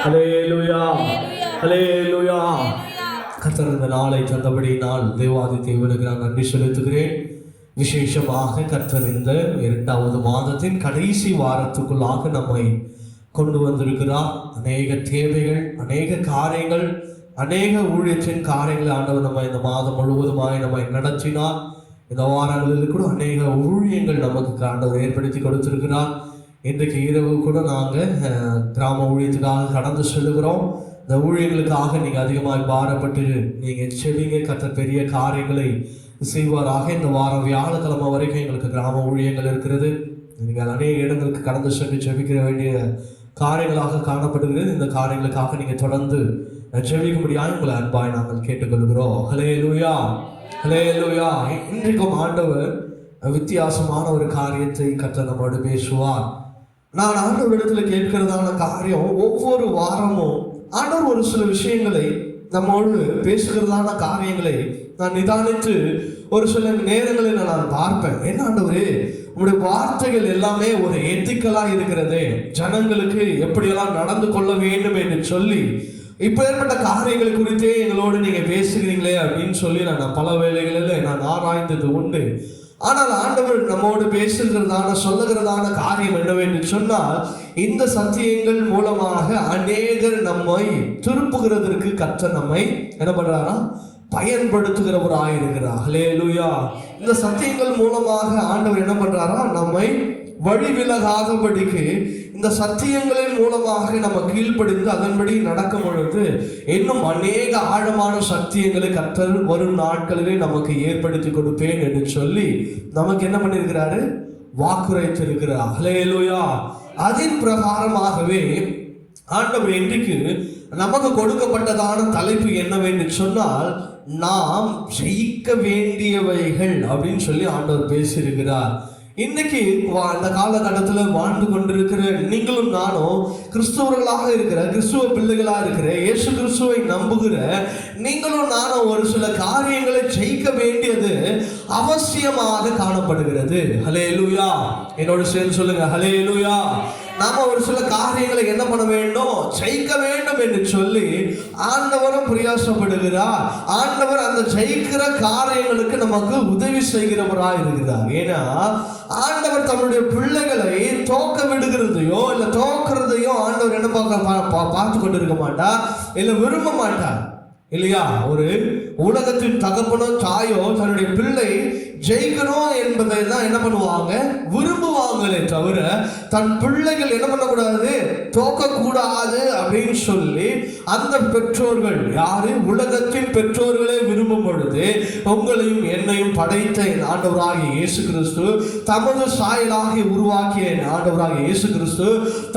ஹல்லேலூயா, ஹல்லேலூயா. கர்த்தர் இந்த நாளை தந்தபடி நான் தேவாதி தேவனுக்கு நான் நன்றி செலுத்துகிறேன். விசேஷமாக கர்த்தர் இந்த 2வது மாதத்தின் கடைசி வாரத்துக்குள்ளாக நம்மை கொண்டு வந்திருக்கிறார். அநேக தேவைகள், அநேக காரியங்கள், அநேக ஊழியத்தின் காரியங்களை ஆண்டவர் நம்ம இந்த மாதம் முழுவதுமாய் நம்மை நடத்தினார். இந்த வாரங்களில் கூட அநேக ஊழியங்கள் நமக்கு ஆண்டவர் ஏற்படுத்தி கொடுத்திருக்கிறார். இன்றைக்கு இரவு கூட நாங்கள் கிராம ஊழியத்துக்காக கடந்து செல்லுகிறோம். இந்த ஊழியர்களுக்காக நீங்கள் அதிகமாக பாரப்பட்டு நீங்கள் செவிங்க. கர்த்தர் பெரிய காரியங்களை செய்வாராக. இந்த வாரம் வியாழக்கிழமை வரைக்கும் எங்களுக்கு கிராம ஊழியங்கள் இருக்கிறது. நீங்கள் அநேக இடங்களுக்கு கடந்து சென்று செவிக்கிற வேண்டிய காரியங்களாக காணப்படுகிறது. இந்த காரியங்களுக்காக நீங்கள் தொடர்ந்து செவிக்கும்படியாக உங்களை அன்பாய் நாங்கள் கேட்டுக்கொள்கிறோம். ஹல்லேலூயா, ஹல்லேலூயா. இன்றைக்கும் ஆண்டவர் வித்தியாசமான ஒரு காரியத்தை கர்த்தர் நம்மோடு பேசுவார். நான் ஆண்டவரிடத்தில் கேட்கிறதான காரியம், ஒவ்வொரு வாரமும் ஆண்டவர் ஒரு சில விஷயங்களை நம்மோடு பேசுகிறதான காரியங்களை நான் நிதானித்து ஒரு சில நேரங்களில் நான் பார்ப்பேன். என்ன ஆண்டவரே, உங்களுடைய வார்த்தைகள் எல்லாமே ஒரு எத்திக்கலாக இருக்கிறது, ஜனங்களுக்கு எப்படியெல்லாம் நடந்து கொள்ள வேண்டும் என்று சொல்லி இப்போ ஏற்பட்ட காரியங்கள் குறித்தே எங்களோடு நீங்கள் பேசுகிறீங்களே அப்படின்னு சொல்லி நான் பல வேளைகளில் நான் ஆராய்ந்தது உண்டு. ஆனால் ஆண்டவர் நம்மோடு பேசுகிறதான சொல்லுகிறதான காரியம் என்னவென்று சொன்னால், இந்த சத்தியங்கள் மூலமாக அநேகர் நம்மை திருப்புகிறதற்கு கர்த்தர் நம்மை என்ன பண்றாரா, பயன்படுத்துகிறவராயிருக்கிறார். ஹல்லேலூயா. இந்த சத்தியங்கள் மூலமாக ஆண்டவர் என்ன பண்றாரா, நம்மை வழி விலகாதபடிக்கு இந்த சத்தியங்களின் மூலமாக நம்ம கீழ்ப்படிந்து அதன்படி நடக்கும் பொழுது இன்னும் அநேக ஆழமான சத்தியங்களை கர்த்தர் வரும் நாட்களிலே நமக்கு ஏற்படுத்தி கொடுப்பேன் என்று சொல்லி நமக்கு என்ன பண்ணியிருக்கிறாரு, வாக்குரைத்திருக்கிறார். ஹல்லேலூயா. அதன் பிரகாரமாகவே ஆண்டவர் இன்றைக்கு நமக்கு கொடுக்கப்பட்டதான தலைப்பு என்னவென்று சொன்னால், நாம் ஜெயிக்க வேண்டியவைகள் அப்படின்னு சொல்லி ஆண்டவர் பேசியிருக்கிறார். இன்னைக்கு இந்த காலகட்டத்தில் வாழ்ந்து கொண்டிருக்கிற நீங்களும் நானும் கிறிஸ்துவர்களாக இருக்கிற, கிறிஸ்துவ பிள்ளைகளாக இருக்கிற, இயேசு கிறிஸ்துவை நம்புகிற நீங்களும் நானும் ஒரு சில காரியங்களை ஜெயிக்க வேண்டியது அவசியமாக காணப்படுகிறது. ஹல்லேலூயா. என்னோட சேர்ந்து சொல்லுங்க, ஹல்லேலூயா. நாம ஒரு சில காரியங்களை என்ன பண்ண வேண்டும், ஜெயிக்க வேண்டும் என்று சொல்லி ஆண்டவரும் பிரயாசப்படுகிறார். ஆண்டவர் அந்த ஜெயிக்கிற காரியங்களுக்கு நமக்கு உதவி செய்கிறவராக இருக்கிறார். ஏன்னா ஆண்டவர் தன்னுடைய பிள்ளைகளை தோக்க விடுகிறதையோ இல்லை தோக்கிறதையோ ஆண்டவர் என்ன பார்த்து கொண்டு இருக்க மாட்டார், இல்லை விரும்ப மாட்டார், இல்லையா? ஒரு உலகத்தின் தகப்பனோ தாயோ தன்னுடைய பிள்ளை ஜெயிக்கணும் என்பதை தான் என்ன பண்ணுவாங்க, விரும்புவாங்களே தவிர தன் பிள்ளைகள் என்ன பண்ணக்கூடாது, தோக்கக்கூடாது அப்படின்னு சொல்லி அந்த பெற்றோர்கள் யாரு, உலகத்தின் பெற்றோர்களே விரும்பும் பொழுது உங்களையும் என்னையும் படைத்த ஆண்டவராகிய இயேசு கிறிஸ்து, தமது சாயலாகி உருவாக்கிய ஆண்டவராகிய இயேசு கிறிஸ்து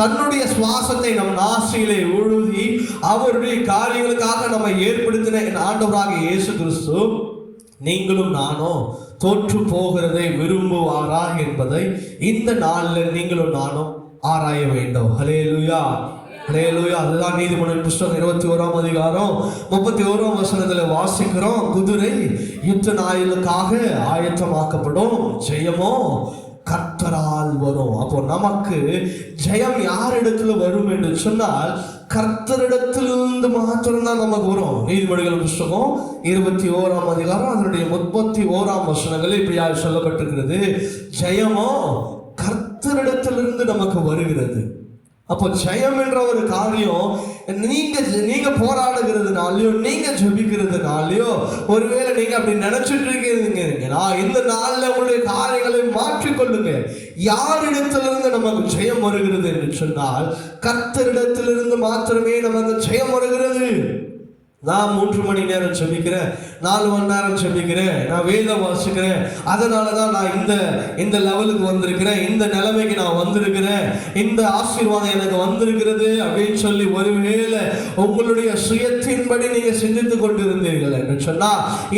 தன்னுடைய சுவாசத்தை நம் நாசியிலே ஊழுதி அவருடைய காரியங்களுக்காக நம்ம ஏற்படுத்தின ஆண்டவராகிய இயேசு கிறிஸ்து நீங்களும் நானும் தோற்று போகிறதை விரும்புவாரா என்பதை இந்த நாளில் நீங்களும் நானும் ஆராய வேண்டும். ஹல்லேலூயா, ஹல்லேலூயா. அதுதான் நீதிமொழியின் புஸ்தகம் 21ஆம் அதிகாரம் 31ஆம் வசனத்தில் வாசிக்கிறோம். குதிரை யுத்த நாளுக்காக ஆயத்தமாக்கப்படும், ஜெயமோ கர்த்தரால் வரும். அப்போ நமக்கு ஜெயம் யாரிடத்துல வரும் என்று சொன்னால், கர்த்தரிடத்திலிருந்து மாத்திரம்தான் நமக்கு வரும். நீதிமொழிகள் புஸ்தகம் 21ஆம் அதிகாரம் அதனுடைய 31ஆம் வசனங்கள் இப்படியாக சொல்லப்பட்டிருக்கிறது, ஜெயமோ கர்த்தரிடத்திலிருந்து நமக்கு வருகிறது. அப்போ ஜெயம் என்ற ஒரு காரியம் நீங்க போராடுகிறதுனாலயோ நீங்க ஜெபிக்கிறதுனாலயோ ஒருவேளை நீங்க அப்படி நினைச்சிட்டு இருக்கீங்கன்னா, இந்த நாள்ல உங்களுடைய காரியங்களை மாற்றிக்கொள்ளுங்க. யாரிடத்திலிருந்து நமக்கு ஜெயம் வருகிறது என்று சொன்னால், கர்த்தரிடத்திலிருந்து மாத்திரமே நமக்கு ஜெயம் வருகிறது. நான் 3 மணி நேரம் ஜெபிக்கிறேன், 4 மணி நேரம் ஜெபிக்கிறேன், நான் வேதம் வாசிக்கிறேன், அதனால தான் நான் இந்த லெவலுக்கு வந்திருக்கிறேன், இந்த நிலைமைக்கு நான் வந்திருக்கிறேன், இந்த ஆசீர்வாதம் எனக்கு வந்திருக்கிறது அப்படின்னு சொல்லி ஒருவேளை உங்களுடைய சுயத்தின்படி நீங்க சிந்தித்து கொண்டிருந்தீர்கள் என்று சொன்னா,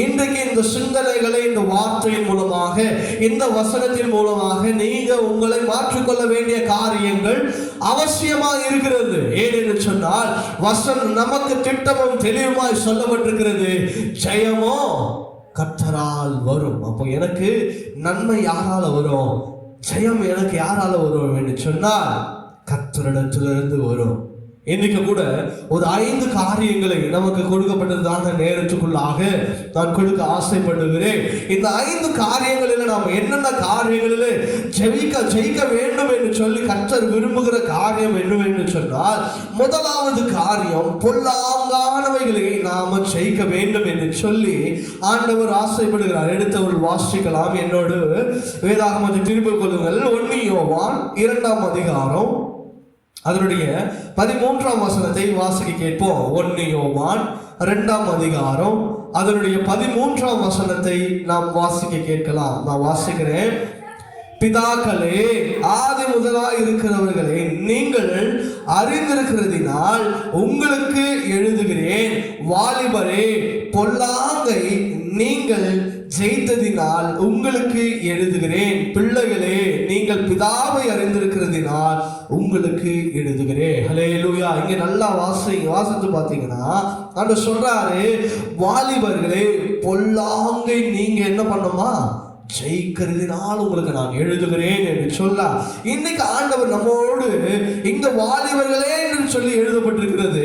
இன்றைக்கு இந்த சிந்தனைகளை இந்த வார்த்தையின் மூலமாக, இந்த வசனத்தின் மூலமாக நீங்க உங்களை மாற்றிக்கொள்ள வேண்டிய காரியங்கள் அவசியமாக இருக்கிறது. ஏனென்று சொன்னால், வசனம் நமக்கு திட்டமும் தெளிவுமாய் சொல்லப்பட்டிருக்கிறது, ஜெயமோ கர்த்தரால் வரும். அப்போ எனக்கு நன்மை யாரால வரும், ஜெயம் எனக்கு யாரால வரும் என்று சொன்னால் கர்த்தரிடத்திலிருந்து வரும். இன்னைக்கு கூட ஒரு 5 காரியங்களை நமக்கு கொடுக்கப்பட்டதான நேரத்துக்குள்ளாக நான் கொடுக்க ஆசைப்படுகிறேன். இந்த 5 காரியங்களில் நாம் என்னென்ன காரியங்களில் ஜெயிக்க வேண்டும் என்று சொல்லி கர்த்தர் விரும்புகிற காரியம் என்னவென்று சொன்னால், முதலாவது காரியம் பொல்லாங்கானவைகளை நாம் ஜெயிக்க வேண்டும் என்று சொல்லி ஆண்டவர் ஆசைப்படுகிறார். எடுத்தவர்கள் வாசிக்கலாம், என்னோடு வேதாகமத்தை திரும்பிக் கொள்ளுங்கள். 1 யோவான் 2ஆம் அதிகாரம் அதனுடைய 13ஆம் வசனத்தை வாசிக்க கேட்போம். 1 யோவான் 2ஆம் அதிகாரம் அதனுடைய 13ஆம் வசனத்தை நாம் வாசிக்க கேட்கலாம். நான் வாசிக்கிறேன். பிதாக்களே, ஆதி முதலாய் இருக்கிறவர்களே, நீங்கள் அறிந்திருக்கிறதினால் உங்களுக்கு எழுதுகிறேன். வாலிபரே, பொல்லாங்கை நீங்கள் ஜெயித்ததினால் உங்களுக்கு எழுதுகிறேன். பிள்ளைகளே, நீங்கள் பிதாவை அறிந்திருக்கிறதினால் உங்களுக்கு எழுதுகிறேன். ஹல்லேலூயா. இங்க நல்லா வாசித்து பார்த்தீங்கன்னா ஆண்டவர் சொல்றாரு, வாலிபர்களே, பொல்லாங்கை நீங்க என்ன பண்ணுமா, ஜெயிக்கிறதுனால் உங்களுக்கு நான் எழுதுகிறேன் என்று சொல்ல. இன்னைக்கு ஆண்டவர் நம்மோடு இங்க வாலிபர்களே என்று சொல்லி எழுதப்பட்டிருக்கிறது.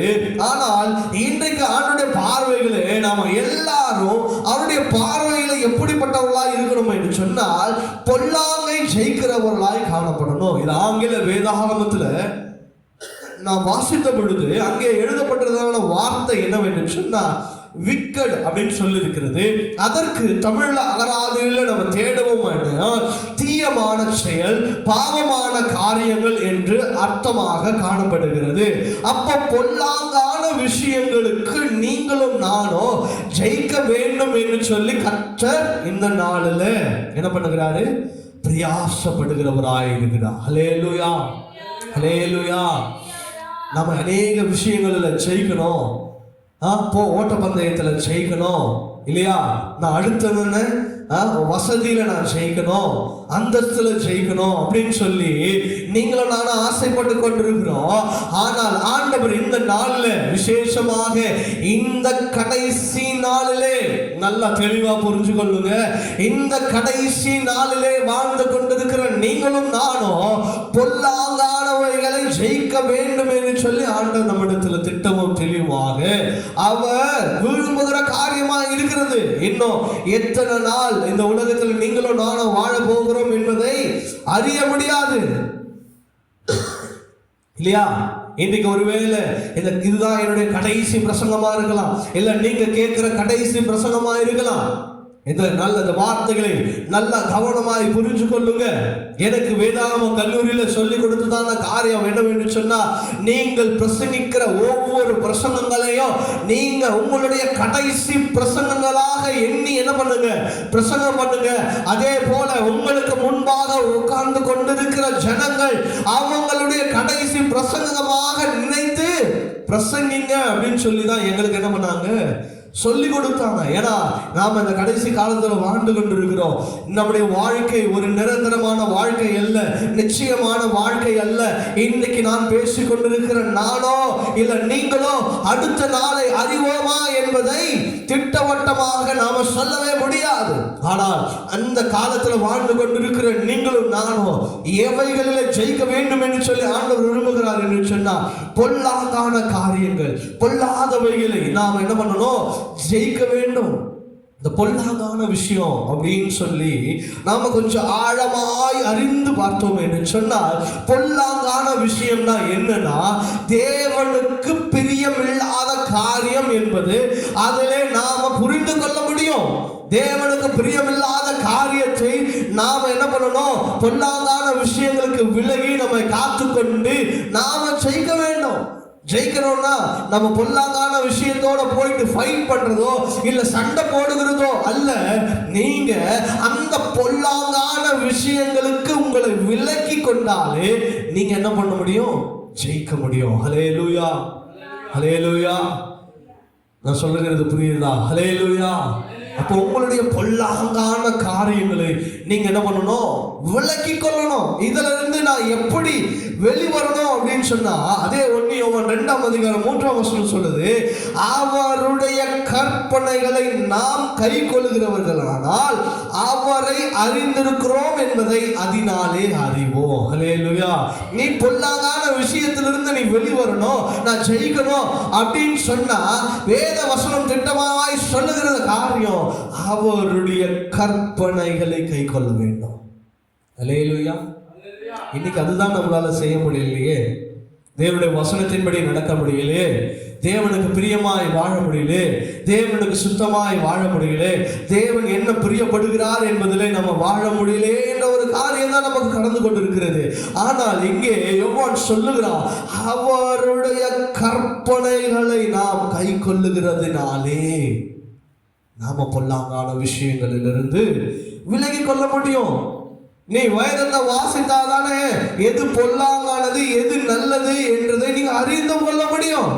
ஆனால் இன்றைக்கு ஆண்டவருடைய பார்வைகளே நாம எல்லாரும் அவருடைய பார்வையில எப்படிப்பட்டவர்களாய் இருக்கணும் என்று சொன்னால், பொல்லாங்கை ஜெயிக்கிறவர்களாய் காணப்படணும். இது ஆங்கில வேதாகமத்துல நாம் வாசித்த பொழுது அங்கே எழுதப்பட்டதான வார்த்தை என்னவென்று சொன்னால் விக்கட் அப்படின்னு சொல்லி இருக்கிறது. அதற்கு தமிழ்ல அகராதியில நம்ம தேடவும் தீயமான செயல், பாவமான காரியங்கள் என்று அர்த்தமாக காணப்படுகிறது. அப்ப பொல்லாங்கான விஷயங்களுக்கு நீங்களும் நானும் ஜெயிக்க வேண்டும் என்று சொல்லி கர்த்தர் இந்த நாளில் என்ன பண்ணுகிறாரு, பிரயாசப்படுகிறவராய் இருக்கிறார். ஹல்லேலூயா, ஹல்லேலூயா. நம்ம அநேக விஷயங்களில் ஜெயிக்கணும். ஓட்டப்பந்தயத்தில் ஜெயிக்கணும் இல்லையா, நான் அடுத்தவன்னு வசதியில நான் ஜெயிக்கணும், அந்தஸ்துல ஜெயிக்கணும் அப்படின்னு சொல்லி நீங்களும் நானும் ஆசைப்பட்டு கொண்டிருக்கிறோம். ஆனால் ஆண்டவர் இந்த நாள்ல விசேஷமாக இந்த கடைசி நாளிலே நல்லா தெளிவா புரிஞ்சு கொள்ளுங்க. இந்த கடைசி நாளிலே வாழ்ந்து கொண்டிருக்கிற நீங்களும் நானும் பொல்லாங்கானவைகளை ஜெயிக்க வேண்டும் என்று சொல்லி ஆண்டவர் நம்மிடத்துல திட்டமும் தெளிவாக அவர் விரும்புகிற காரியமா இருக்கிறது. இன்னும் எத்தனை நாள் இந்த உலகத்தில் நீங்களும் நானும் வாழ போகிறோம் என்பதை அறிய முடியாது இல்லையா. இன்னைக்கு ஒருவேளை இதுதான் என்னுடைய கடைசி பிரசங்கமா இருக்கலாம், இல்ல நீங்க கேட்கிற கடைசி பிரசங்கமா இருக்கலாம். இந்த வார்த்தைகளை நல்லா கவனமாய் புரிஞ்சு கொள்ளுங்க. எனக்கு வேதாகம கல்லூரியில சொல்லி கொடுத்ததான காரியம் என்னவென்று சொன்னா, நீங்கள் பிரசங்கிக்கிற ஒவ்வொரு பிரசங்கங்களையும் நீங்க உங்களுடைய கடைசி பிரசங்கங்களாக எண்ணி என்ன பண்ணுங்க, பிரசங்கம் பண்ணுங்க. அதே போல உங்களுக்கு முன்பாக உட்கார்ந்து கொண்டிருக்கிற ஜனங்கள் அவங்களுடைய கடைசி பிரசங்கமாக நினைத்து பிரசங்கிங்க அப்படின்னு சொல்லிதான் எங்களுக்கு என்ன பண்ணாங்க, சொல்லி கொடுத்தாங்க. ஏன்னா நாம இந்த கடைசி காலத்துல வாழ்ந்து கொண்டிருக்கிறோம். நம்முடைய வாழ்க்கை ஒரு நிரந்தரமான வாழ்க்கை அல்ல, நிச்சயமான வாழ்க்கை அல்ல. இன்னைக்கு நான் பேசிக் கொண்டிருக்கிற நானோ இல்ல நீங்களோ அடுத்த நாளை அறிவோமா என்பதை திட்டவட்டமாக நாம சொல்லவே முடியாது. ஆனால் அந்த காலத்துல வாழ்ந்து கொண்டிருக்கிற நீங்களும் நானும் எவைகளில் ஜெயிக்க வேண்டும் என்று சொல்லி ஆண்டவர் விரும்புகிறார் என்று சொன்னார். பொல்லாதான காரியங்கள், பொல்லாதவைகளை நாம் என்ன பண்ணணும், ஜெயிக்க வேண்டும். இந்த பொல்லாதான விஷயம் அப்படின்னு சொல்லி நாம கொஞ்சம் ஆழமாய் அறிந்து பார்த்தோம் என்று சொன்னால், பொல்லாதான விஷயம்னா என்னன்னா, தேவனுக்கு பிரியமில்லாத காரியம் என்பது அதிலே நாம புரிந்து கொள்ள முடியும். தேவனுக்கு பிரியமில்லாத காரியத்தை நாம என்ன பண்ணணும், பொல்லாதான விஷயங்களுக்கு விலகி நம்மை காத்துக்கொண்டு நாம ஜெயிக்க வேண்டும். ஜெயிக்கணும்னா நம்ம பொல்லாங்கான விஷயத்தோட போயிட்டு ஃபைட் பண்றதோ இல்ல சண்டை போடுகிறதோ அல்ல. நீங்க அந்த பொல்லாங்கான விஷயங்களுக்கு உங்களை விலக்கி கொண்டாலே நீங்க என்ன பண்ண முடியும், ஜெயிக்க முடியும். ஹல்லேலூயா, ஹல்லேலூயா. நான் சொல்லுகிறது புரியுதா? ஹல்லேலூயா. அப்போ உங்களுடைய பொல்லாங்கான காரியங்களை நீங்க என்ன பண்ணணும், விலக்கி கொள்ளணும். இதுல இருந்து நான் எப்படி வெளிவரணும் அப்படின்னு சொன்னா அதே 1 யோவான் 2:3 சொல்லுது, அவருடைய கற்பனைகளை நாம் கை கொள்ளுகிறவர்களானால் அவரை அறிந்திருக்கிறோம் என்பதை அதனாலே அறிவோம். ஹல்லேலூயா. நீ பொல்லாங்கான விஷயத்திலிருந்து நீ வெளிவரணும், நான் ஜெயிக்கணும் அப்படின்னு சொன்னா வேத வசனம் திட்டமாய் சொல்லுகிற காரியம் அவருடைய கற்பனைகளை கை கொள்ள வேண்டும். ஹல்லேலூயா. இன்னைக்கு அதுதான் நம்மளால செய்ய முடியலையே. தேவனுடைய வசனத்தின்படி நடக்க முடியலையே, தேவனுக்கு பிரியமாய் வாழ முடியல, தேவனுக்கு சுத்தமாய் வாழ முடியல, தேவன் என்ன பிரியப்படுகிறார் என்பதிலே நம்ம வாழ முடியல என்ற ஒரு காரியம் தான் நமக்கு கடந்து கொண்டிருக்கிறது. ஆனால் இங்கே யோவான் சொல்லுகிறான், அவருடைய கற்பனைகளை நாம் கை கொள்ளுகிறதுனாலே நாம பொல்லாங்கான விஷயங்களிலிருந்து விலகி கொள்ள முடியும். நீ வேதத்தை வாசித்தாதானே எது பொல்லாங்கானது எது நல்லது என்றதை நீங்க அறிந்து கொள்ள முடியும்.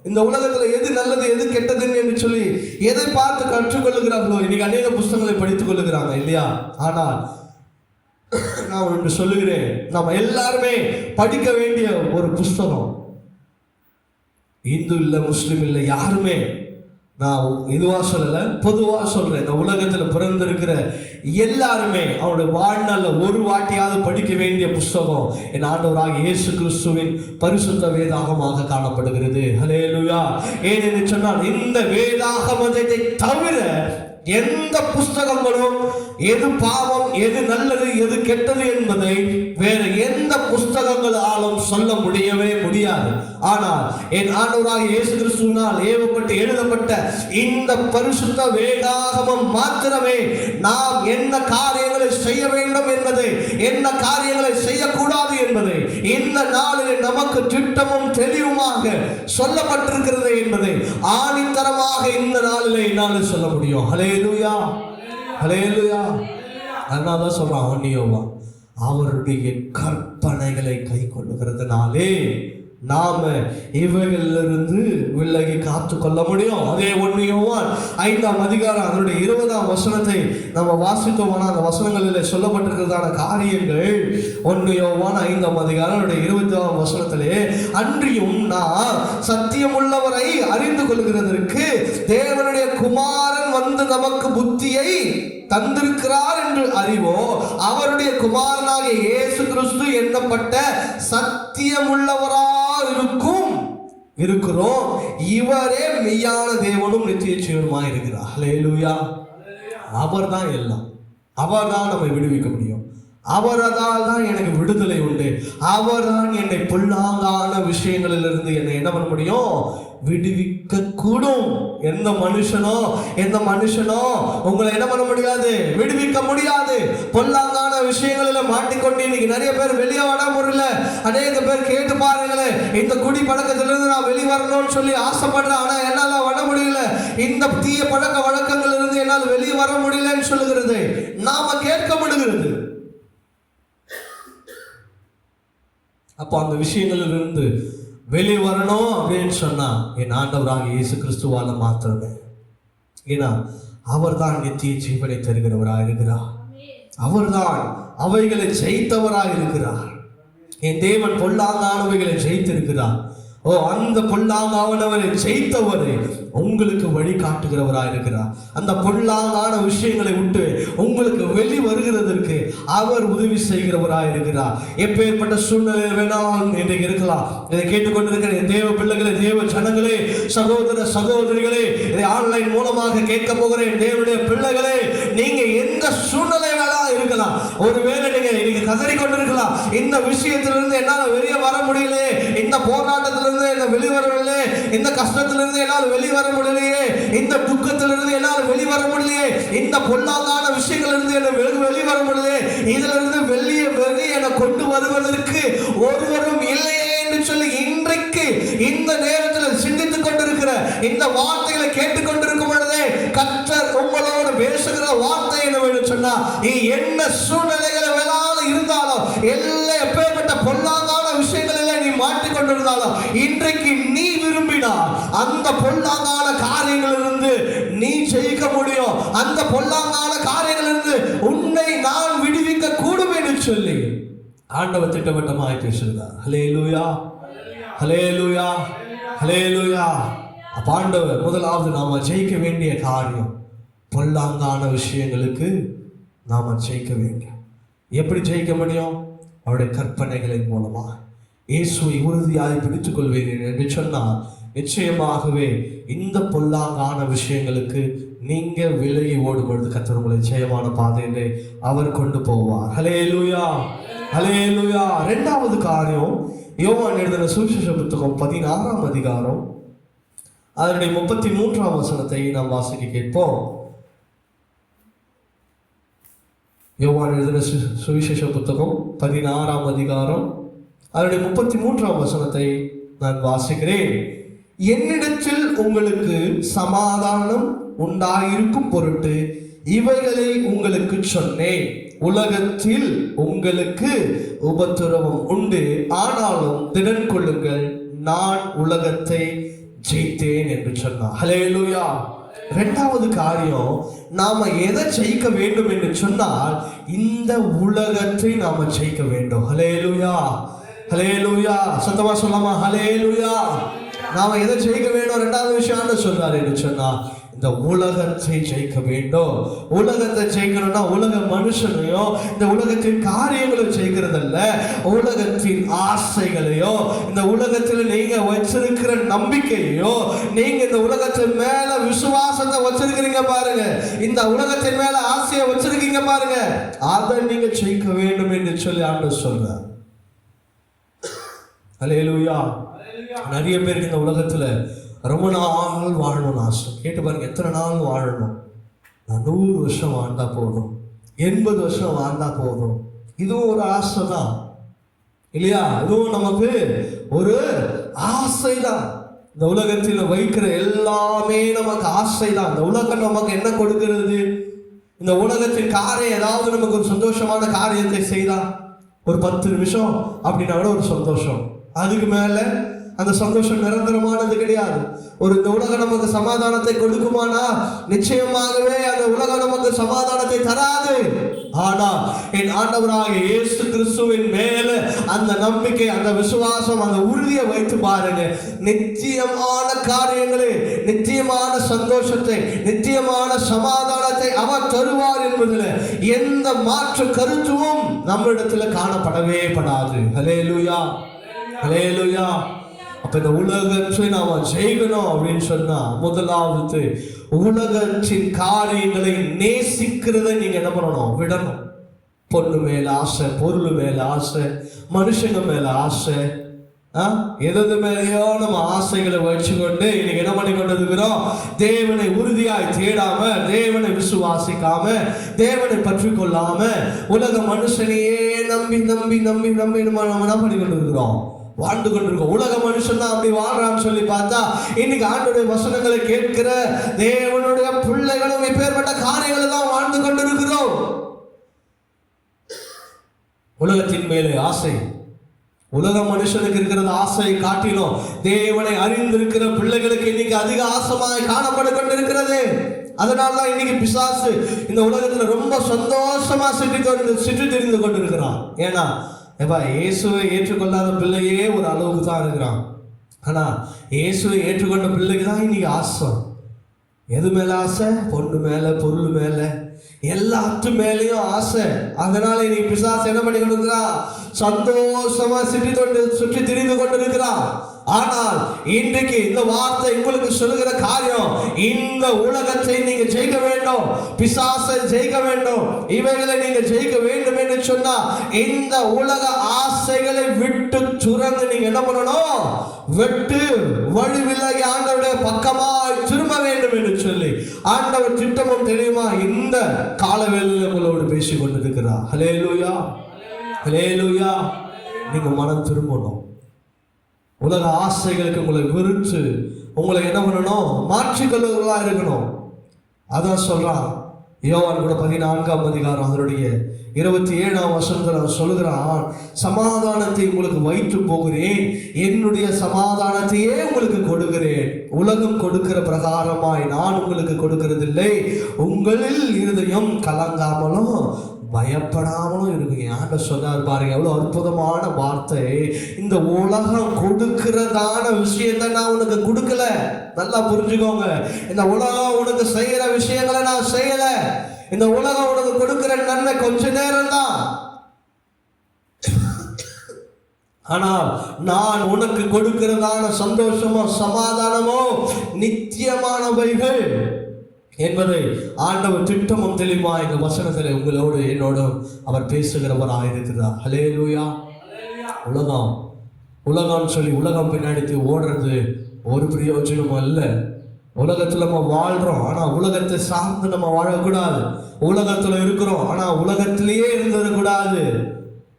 இந்த உலகத்துல எது நல்லது எது கெட்டதுன்னு என்று சொல்லி எதை பார்த்து கற்றுக்கொள்ளுகிறார்களோ, இன்னைக்கு அநேக புத்தகங்களை படித்துக் கொள்ளுகிறாங்க இல்லையா? ஆனால் நான் ஒன்று சொல்லுகிறேன், நம்ம எல்லாருமே படிக்க வேண்டிய ஒரு புஸ்தகம், இந்து இல்லை முஸ்லிம் இல்லை யாருமே, நான் இதுவா சொல்லல, பொதுவா சொல்றேன், இந்த உலகத்துல பிறந்திருக்கிற எல்லாருமே அவருடைய வாழ்நாள்ல ஒரு வாட்டியாவது படிக்க வேண்டிய புஸ்தகம் என் ஆண்டவராகிய இயேசு கிறிஸ்துவின் பரிசுத்த வேதாகமாக காணப்படுகிறது. ஹல்லேலூயா. ஏனென்று சொன்னால் இந்த வேதாகமத்தை தவிர எந்த புஸ்தகங்களும் எது பாவம் எது நல்லது எது கெட்டது என்பதை வேற எந்த புஸ்தகங்களாலும் சொல்ல முடியவே முடியாது. ஆனால் என் ஆண்டவராகிய இயேசு கிறிஸ்துவினால் ஏவப்பட்டு எழுதப்பட்ட இந்த பரிசுத்த வேதாகமம் மாத்திரமே நாம் என்ன காரியங்களை செய்ய வேண்டும் என்பதை, என்ன காரியங்களை செய்யக்கூடாது என்பதை இந்த நாளில் நமக்கு திட்டமும் தெளிவுமாக சொல்லப்பட்டிருக்கிறது என்பதை ஆணித்தரமாக இந்த நாளில் என்னால் சொல்ல முடியும். ஹல்லேலூயா, ஹல்லேலூயா. அதனால தான் சொல்றான் 1 யோவான், அவருடைய கற்பனைகளை கை கொள்ளுகிறதுனாலே நாம இவைகளிலிருந்து விலகி காத்து கொள்ள முடியும். அதே 1 யோவான் 5:அதிகாரம் அதனுடைய 20 நம்ம வாசித்தோம்னா அந்த வசனங்களில் சொல்லப்பட்டிருக்கிறதான காரியங்கள் 1 யோவான் 5:அதிகாரம் 20 அன்றியும் நான் சத்தியம் உள்ளவரை அறிந்து கொள்கிறதற்கு தேவனுடைய குமாரன் வந்து நமக்கு புத்தியை தந்திருக்கிறார் என்று அறிவோம். அவருடைய குமாரனாகிய இயேசு கிறிஸ்து எண்ணப்பட்ட சத்தியமுள்ளவரா இருக்கிறோம். இவரே மெய்யான தேவனும் நித்திய ஜீவனுமாய் இருக்கிறார். ஹல்லேலூயா. அவர் தான் எல்லாம், அவர் தான் நம்மை விடுவிக்க முடியும், அவரால் தான் எனக்கு விடுதலை உண்டு, அவர் தான் என்னை பொல்லாங்கான விஷயங்களிலிருந்து என்னை என்ன பண்ண முடியும், விடுவிக்க கூடும். எந்த மனுஷனோ உங்களை என்ன பண்ண முடியாது, விடுவிக்க முடியாது. பொல்லாங்கான விஷயங்களில் மாட்டிக்கொண்டு இன்னைக்கு நிறைய பேர் வெளியே வர முடியல. அநேக பேர் கேட்டு பாருங்களேன், இந்த குடி பழக்கத்திலிருந்து நான் வெளியே வரணும்னு சொல்லி ஆசைப்படுறேன், ஆனா என்னால வர முடியல. இந்த தீய பழக்க வழக்கங்கள் இருந்து என்னால் வெளியே வர முடியலன்னு சொல்லுகிறது நாம கேட்க முடிகிறது. அப்போ அந்த விஷயங்களிலிருந்து வெளியே வரணும் அப்படின்னு சொன்னா என் ஆண்டவராக இயேசு கிறிஸ்துவால மாத்திரமே. ஏன்னா அவர் தான் நித்திய ஜீவனை தருகிறவராக இருக்கிறார், அவர் தான் அவைகளை ஜெயித்தவராக இருக்கிறார். என் தேவன் பொல்லாங்கானவைகளை ஜெயித்திருக்கிறார். அந்த பொல்லாங்கானவரை ஜெயித்தவரை உங்களுக்கு வழி காட்டுகிறவராக இருக்கிறார். அந்த பொல்லாங்கான விஷயங்களை விட்டு உங்களுக்கு வெளி வருகிறதற்கு அவர் உதவி செய்கிறவராக இருக்கிறார். எப்பேற்பட்ட சூழ்நிலை வேணாலும் இன்றைக்கு இருக்கலாம். இதை கேட்டுக்கொண்டிருக்கிற தேவ பிள்ளைகளே, தேவ ஜனங்களே, சகோதர சகோதரிகளே, இதை ஆன்லைன் மூலமாக கேட்க போகிறேன் தேவனுடைய பிள்ளைகளே, நீங்க எந்த சூழ்நிலை வேணாலும் இருக்கலாம். ஒருவேளை நீங்க இன்னைக்கு கதறி கொண்டிருக்கலாம், இந்த விஷயத்திலிருந்து என்னால் வெளியே வர முடியல, இந்த போராட்டத்திலிருந்து என்ன வெளிவரவில்லை, இந்த கஷ்டத்திலிருந்து என்னால் வெளிவர முடியலையே, இந்த துக்கத்திலிருந்து என்னால் வெளிவர முடியலையே, இந்த பொல்லாங்கான விஷயங்களிலிருந்து என்ன வெளிவர முடியலையே, இதிலிருந்து வெளியே என கொண்டு வருவதற்கு ஒருவரும் இல்லையே என்று சொல்லி இன்றைக்கு இந்த நேரத்தில் சிந்தித்துக் கொண்டிருக்கிற இந்த வார்த்தைகளை கேட்டுக்கொண்டிருக்கும் பொழுதே கர்த்தர் உங்களோடு பேசுகிற வார்த்தை என்னவென்று சொன்னா, நீ என்ன சூழ்நிலைகளை வேணாலும் இருந்தாலும், எல்லா எப்பேற்பட்ட பொல்லாங்கான விஷயங்களில் நீ மாட்டிக்கொண்டிருந்தாலும், இன்றைக்கு நீ விரும்பினால் அந்த பொல்லாங்கான காரியங்களிலிருந்து நீ ஜெயிக்க முடியும். அந்த பொல்லாங்கான காரியங்களிலிருந்து உன்னை நான் விடுவிக்க கூடும் என்று சொல்லி ஆண்டவர் திட்டவட்டமாய் பேசுகிறார். ஹல்லேலூயா, ஹல்லேலூயா, ஹல்லேலூயா. அப்ப ஆண்டவர் முதலாவது நாம ஜெயிக்க வேண்டிய காரியம், பொல்லாங்கான விஷயங்களுக்கு நாம ஜெயிக்க வேண்டும். எப்படி ஜெயிக்க முடியும்? அவருடைய கற்பனைகளின் மூலமா. இயேசுவை உறுதியாய் பிடித்துக் கொள்வேன் என்று சொன்னால் நிச்சயமாகவே இந்த பொல்லாங்கான விஷயங்களுக்கு நீங்க விலகி ஓடும் பொழுது கர்த்தர் உங்களை ஜெயமான பாதையிலே அவர் கொண்டு போவார். ஹல்லேலூயா, ஹல்லேலூயா. இரண்டாவது காரியம், யோவான் எழுதின சுவிசேஷ புத்தகம் 16ஆம் அதிகாரம் அதனுடைய 33ஆம் வசனத்தை நாம் வாசிக்க கேட்போம். யோவான் எழுதின சுவிசேஷ புத்தகம் 16ஆம் அதிகாரம் அதனுடைய 33ஆம் வசனத்தை நான் வாசிக்கிறேன். என்னிடத்தில் உங்களுக்கு சமாதானம் உண்டாயிருக்கும் பொருட்டு இவைகளை உங்களுக்கு சொன்னேன். உலகத்தில் உங்களுக்கு உபத்திரவம் உண்டு, ஆனாலும் திடன் கொள்ளுங்கள், நான் உலகத்தை ஜெயித்தேன் என்று சொன்னார். ஹல்லேலூயா. இரண்டாவது காரியம், நாம எதை ஜெயிக்க வேண்டும் என்று சொன்னால் இந்த உலகத்தை நாம ஜெயிக்க வேண்டும். ஹல்லேலூயா, ஹல்லேலூயா. சத்தமா சொல்லாமா? ஹல்லேலூயா. நாம எதை ஜெயிக்க வேண்டும்? இரண்டாவது விஷயம் சொல்றாரு என்று சொன்னா இந்த உலகத்தை ஜெயிக்க வேண்டும். உலகத்தை ஜெயிக்கணும்னா உலக மனுஷனையோ இந்த உலகத்தின் காரியங்களை ஜெயிக்கிறதல்ல, உலகத்தின் ஆசைகளையோ இந்த உலகத்தில் நீங்க வச்சிருக்கிற நம்பிக்கையோ, நீங்க இந்த உலகத்தின் மேல விசுவாசத்தை வச்சிருக்கிறீங்க பாருங்க, இந்த உலகத்தின் மேல ஆசையை வச்சிருக்கீங்க பாருங்க, அதை நீங்க ஜெயிக்க வேண்டும் என்று சொல்லி ஆண்டவர் சொல்றார். ஹல்லேலூயா. நிறைய பேருக்கு இந்த உலகத்துல ரொம்ப நாள் வாழணும்னு ஆசை. கேட்டு பாருங்க, எத்தனை நாள் வாழணும்? நான் 100 வருஷம் வாழ்ந்தா போதும், 80 வருஷம் வாழ்ந்தா போதும். இதுவும் ஒரு ஆசை தான் இல்லையா? இதுவும் நமக்கு ஒரு ஆசை தான். இந்த உலகத்தில் வைக்கிற எல்லாமே நமக்கு ஆசை தான். இந்த உலகம் நமக்கு என்ன கொடுக்கிறது? இந்த உலகத்தின் காரியம் ஏதாவது நமக்கு ஒரு சந்தோஷமான காரியத்தை செய்தா ஒரு 10 நிமிஷம் அப்படின்னா கூட ஒரு சந்தோஷம். அதுக்கு மேல அந்த சந்தோஷம் நிரந்தரமானது கிடையாது. இந்த உலகம் நமக்கு சமாதானத்தை கொடுக்குமானா? நிச்சயமாகவே அந்த உலகம் நமக்கு சமாதானத்தை தராது. ஆனா என் ஆண்டவராகிய இயேசு கிறிஸ்துவின் மேல அந்த நம்பிக்கை, அந்த விசுவாசம், அந்த உறுதியை வைத்து பாருங்க, நிச்சயமான காரியங்களை, நிச்சயமான சந்தோஷத்தை, நிச்சயமான சமாதானத்தை அவர் தருவார் என்பதில் எந்த மாற்று கருத்தும் நம்மிடத்துல காணப்படவே படாது. ஹல்லேலூயா, ஹல்லேலூயா. அப்ப இந்த உலகத்தை நாம ஜெயிக்கணும் அப்படின்னு சொன்னா முதலாவது உலகத்தின் காரியங்களை நேசிக்கிறத நீங்க என்ன பண்ணணும்? விடணும். பொண்ணு மேல ஆசை, பொருள் மேல ஆசை, மனுஷங்க மேல ஆசை, எது மேலேயோ நம்ம ஆசைகளை வச்சுக்கொண்டு இன்னைக்கு என்ன பண்ணி கொண்டு இருக்கிறோம்? தேவனை உறுதியாய் தேடாம, தேவனை விசுவாசிக்காம, தேவனை பற்றி கொள்ளாம உலக மனுஷனையே நம்பி நம்பி நம்பி நம்பி நம்ம என்ன பண்ணி கொண்டு இருக்கிறோம்? வாழ்ந்து கொண்டிருக்கோம். உலக மனுஷன் தான் அப்படி வாழ்றான்னு சொல்லி பார்த்தா இன்னைக்கு ஆண்டவருடைய வசனங்களை கேட்கிற தேவனுடைய பிள்ளைகளும் இப்பேற்பட்ட காரியங்களை தான் வாழ்ந்து கொண்டிருக்கிறோம். உலகத்தின் மேலே ஆசை, உலக மனுஷனுக்கு இருக்கிறது ஆசை காட்டிலும் தேவனை அறிந்திருக்கிற பிள்ளைகளுக்கு இன்னைக்கு அதிக ஆசமாய் காணப்பட கொண்டிருக்கிறது. அதனால்தான் இன்னைக்கு பிசாசு இந்த உலகத்துல ரொம்ப சந்தோஷமா சுற்றி தெரிந்து கொண்டிருக்கிறான். ஏன்னா இயேசுவை ஏற்றுக்கொள்ளாத பிள்ளையே ஒரு அளவுக்கு தான் இருக்கிறான். ஆனா இயேசுவை ஏற்றுக்கொண்ட பிள்ளைக்கு தான் இன்னைக்கு ஆசை. எது மேல ஆசை? பொண்ணு மேல, பொருள் மேல, எல்லாத்து மேலேயும் ஆசை. அதனால இன்னைக்கு பிசாசு என்ன பண்ணி கொண்டிருக்கிறான்? சந்தோஷமா சுற்றி திரிந்து கொண்டிருக்கிறான். ஆனால் இன்றைக்கு இந்த வார்த்தை உங்களுக்கு சொல்லுகிற காரியம், இந்த உலகத்தை நீங்க ஜெயிக்க வேண்டும், பிசாசை ஜெயிக்க வேண்டும், இவைகளை நீங்க ஜெயிக்க வேண்டும் என்று சொன்னா இந்த உலக ஆசைகளை விட்டு துறந்து நீங்க என்ன பண்ணணும்? வெட்டு வழி விலகி ஆண்டவருடைய பக்கமாய் திரும்ப வேண்டும் என்று சொல்லி ஆண்டவர் திட்டமும் தெரியுமா இந்த காலவேளையில் உங்களோடு பேசிக் கொண்டிருக்கிறார். ஹல்லேலூயா, ஹல்லேலூயா. நீங்க மனம் திரும்பணும். உலக ஆசைகளுக்கு உங்களை விருச்சு உங்களை என்ன பண்ணணும்? மாற்றிக்கொள்ளுவர்களா இருக்கணும். அதான் சொல்றான் யோவான் கூட 14ஆம் அதிகாரம் அதனுடைய 27ஆம் வசனத்தில் சொல்லுகிறான், சமாதானத்தை உங்களுக்கு வைத்து போகிறேன், என்னுடைய சமாதானத்தையே உங்களுக்கு கொடுக்கிறேன், உலகம் கொடுக்கிற பிரகாரமாய் நான் உங்களுக்கு கொடுக்கிறதில்லை, உங்களில் இருதயம் கலங்காமலும் பயப்படாமலும் இருக்குங்க. ஆண்டவர் சொன்னார் பாருங்க, எவ்வளவு அற்புதமான வார்த்தை. இந்த உலகம் கொடுக்கிறதான விஷயத்தை நான் உனக்கு கொடுக்கல. நல்லா புரிஞ்சுக்கோங்க, இந்த உலகம் உனக்கு செய்யற விஷயங்களை நான் செய்யல. இந்த உலகம் உனக்கு கொடுக்கிற நன்மை கொஞ்ச நேரம் தான். ஆனால் நான் உனக்கு கொடுக்கிறதான சந்தோஷமோ சமாதானமோ நித்தியமானவைகள் என்பதை ஆண்டவர் திட்டமும் தெளிவா எங்க வசனத்தில் உங்களோடு என்னோடும் அவர் பேசுகிறவராக இருக்கிறார். ஹல்லேலூயா. உலகம் சொல்லி உலகம் பின்னாடி ஓடுறது ஒரு பிரயோஜனமும் அல்ல. உலகத்துல நம்ம வாழ்றோம், ஆனா உலகத்தை சார்ந்து நம்ம வாழக்கூடாது. உலகத்துல இருக்கிறோம், ஆனா உலகத்திலேயே இருந்துடக்கூடாது,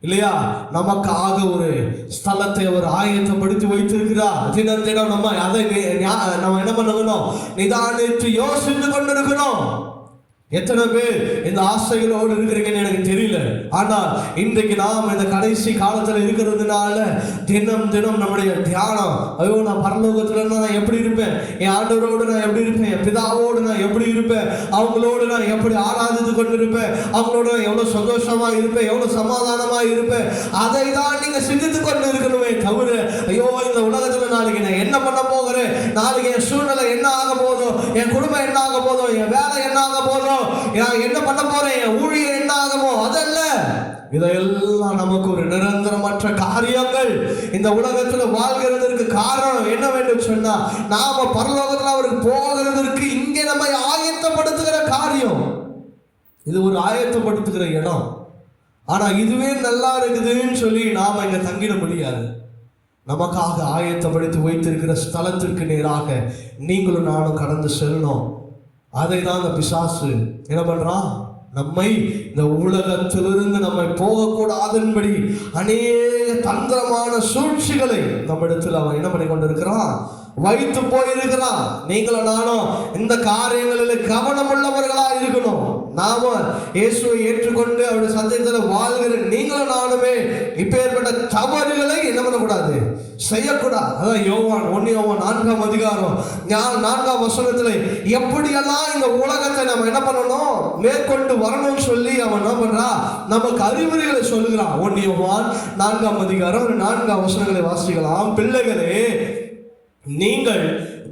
இல்லையா? நமக்காக ஒரு ஸ்தலத்தை அவர் ஆயத்தப்படுத்தி வைத்திருக்கிறார். தினம் தினம் நம்ம அதை நம்ம என்ன பண்ணணும்? நிதானித்து யோசித்து கொண்டிருக்கணும். எத்தனை பேர் இந்த ஆசைகளோடு இருக்கிறீங்கன்னு எனக்கு தெரியல. ஆனால் இன்றைக்கு நாம் இந்த கடைசி காலத்துல இருக்கிறதுனால தினம் தினம் நம்முடைய தியானம், ஐயோ நான் பரலோகத்துல நான் எப்படி இருப்பேன், என் ஆண்டவரோடு நான் எப்படி இருப்பேன், என் பிதாவோடு நான் எப்படி இருப்பேன், அவங்களோடு நான் எப்படி ஆராதித்து கொண்டிருப்பேன், அவங்களோட எவ்வளவு சந்தோஷமா இருப்பேன், எவ்வளவு சமாதானமா இருப்பேன், அதை தான் நீங்க சிந்தித்து கொண்டு இருக்கணுமே தவிர, ஐயோ இந்த உலகத்துல நாளைக்கு நான் என்ன பண்ண போகிறேன், நாளைக்கு என் சூழ்நிலை என்ன ஆக போதும், என் குடும்பம் என்ன ஆக போதும், என் வேலை என்ன ஆக போதும், நான் என்ன பண்ண போறேன், என் ஊழியர் என்ன ஆகுமோ, அதல்ல. இதெல்லாம் நமக்கு ஒரு நிரந்தரமற்ற காரியங்கள். இந்த உலகத்துல வாழ்கிறதற்கு காரணம் என்ன வேண்டும் சொன்னா, நாம பரலோகத்துல அவருக்கு போகிறதற்கு இங்கே நம்மை ஆயத்தப்படுத்துகிற காரியம். இது ஒரு ஆயத்தப்படுத்துகிற இடம். ஆனா இதுவே நல்லா இருக்குதுன்னு சொல்லி நாம இங்க தங்கிட முடியாது. நமக்காக ஆயத்தப்படுத்தி வைத்திருக்கிற ஸ்தலத்திற்கு நேராக நீங்களும் நானும் கடந்து செல்லணும். அதை தான் அந்த பிசாசு என்ன பண்றான்? நம்மை இந்த உலகத்திலிருந்து நம்மை போகக்கூடாதன்படி அநேக தந்திரமான சூழ்ச்சிகளை நம்மிடத்தில் அவன் என்ன பண்ணி கொண்டிருக்கிறான்? வைத்து போயிருக்கிறான். நீங்களும் நானும் இந்த காரியங்களில் கவனம் உள்ளவர்களா இருக்கணும். நாம இயேசுவை ஏற்றுக்கொண்டு அவருடைய சத்தியத்தில் வாழ்கிற நீங்களும் நானுமே இப்பேற்பட்ட தவறுகளை என்ன பண்ணக்கூடாது? செய்யக்கூடாது. அதான் யோவான் 1 அதிகாரம் 4 வசனத்துல எப்படியெல்லாம் இந்த உலகத்தை நம்ம என்ன பண்ணணும், மேற்கொண்டு வரணும்னு சொல்லி அவன் என்ன பண்றா? நமக்கு அறிவுரைகளை சொல்லுகிறான். 1 யோவான் 4 அதிகாரம் 4 வசனங்களை வாசிக்கலாம். பிள்ளைகளே, நீங்கள்